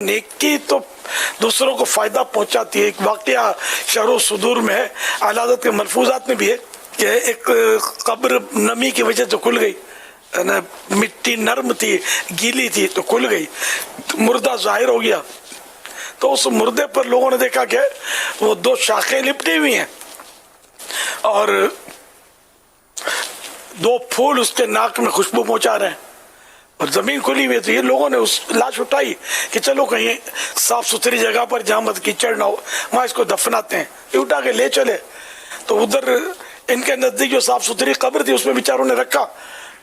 नेकी तो दूसरों को फायदा पहुंचाती है। एक वाकया शरो सुदूर में है, आलादत के मलफूजात में भी है कि एक कब्र नमी की वजह से खुल गई, मिट्टी नरम थी, गीली थी तो खुल गई, मुर्दा जाहिर हो गया। तो उस मुर्दे पर लोगों ने देखा कि वो दो शाखें लिपटी हुई हैं और दो फूल उसके नाक में खुशबू पहुंचा रहे हैं और जमीन खुली हुई। तो ये लोगों ने उस लाश उठाई कि चलो कहीं साफ सुथरी जगह पर जहां मत कीचड़ ना हो वहां इसको दफनाते हैं। ये उठा के ले चले तो उधर इनके नजदीक जो साफ सुथरी कब्र थी उसमें बेचारों ने रखा।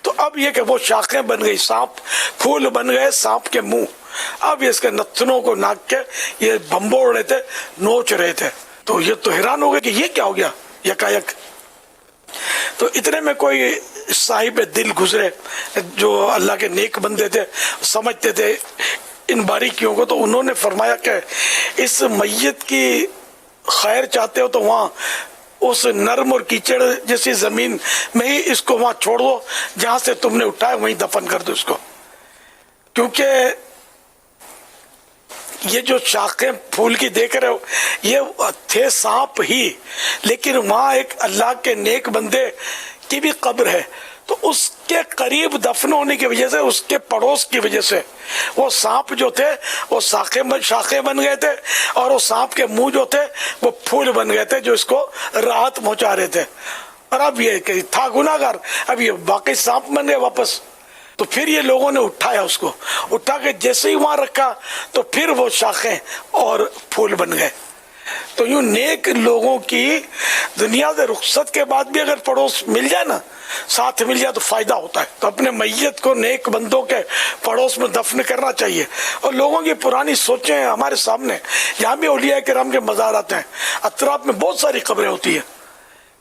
तो अब ये कि वो शाखें बन गई, सांप फूल बन गए सांप के मुंह। अब ये इसके नथनों को नाक के ये भंबोड़ रहे थे, नोच रहे थे। तो ये तो हैरान हो गए कि ये क्या हो गया यकायक। तो इतने में कोई साहिब दिल गुजरे जो अल्लाह के नेक बंदे थे, समझते थे इन बारीकियों को। तो उन्होंने फरमाया कि इस मैयत की खैर चाहते हो तो वहाँ उस नरम और कीचड़ जैसी जमीन में ही इसको वहाँ छोड़ दो, जहाँ से तुमने उठाया वहीं दफन कर दो इसको। क्योंकि ये जो शाखें फूल की देख रहे हो ये थे सांप ही, लेकिन वहां एक अल्लाह के नेक बंदे की भी कब्र है। तो उसके करीब दफन होने की वजह से, उसके पड़ोस की वजह से वो सांप जो थे वो शाखें बन गए थे और वो सांप के मुंह जो थे वो फूल बन गए थे जो इसको राहत पहुंचा रहे थे। और अब ये था गुनाहगार, अब ये वाकई सांप बन गए वापस। तो फिर ये लोगों ने उठाया, उसको उठा के जैसे ही वहां रखा तो फिर वो शाखें और फूल बन गए। तो यूं नेक लोगों की दुनिया से रुखसत के बाद भी अगर पड़ोस मिल जाए ना, साथ मिल जाए तो फायदा होता है। तो अपने मैयत को नेक बंदों के पड़ोस में दफन करना चाहिए। और लोगों की पुरानी सोचें हैं हमारे सामने। यहाँ भी औलिया किराम के मज़ारात हैं, अतराफ में बहुत सारी कब्रें होती है,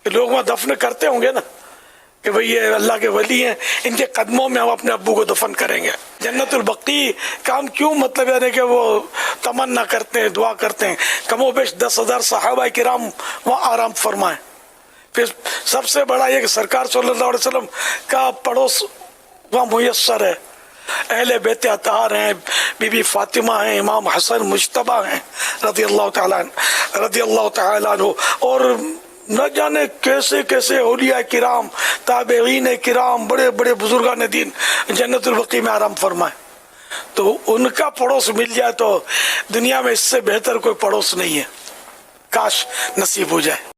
लोग वहाँ दफन करते होंगे ना कि भाई ये अल्लाह के वली हैं, इनके कदमों में हम अपने अब्बू को दफन करेंगे। जन्नतुल बकी काम क्यों, मतलब यानी कि वो तमन्ना करते हैं, दुआ करते हैं कमोबेश 10,000 सहाबा किराम वहाँ आराम फरमाए। फिर सबसे बड़ा ये कि सरकार सल्लल्लाहु अलैहि वसल्लम का पड़ोस वहाँ मुयस्सर है। अहले बेत अतार हैं, बीबी फातिमा हैं, इमाम हसन मुज्तबा हैं रज़ियल्लाहु तआला अन्हु, और न जाने कैसे कैसे औलिया किराम, ताबेईन किराम, बड़े बड़े बुजुर्गान दीन जन्नतुल बकी में आराम फरमाए। तो उनका पड़ोस मिल जाए तो दुनिया में इससे बेहतर कोई पड़ोस नहीं है। काश नसीब हो जाए।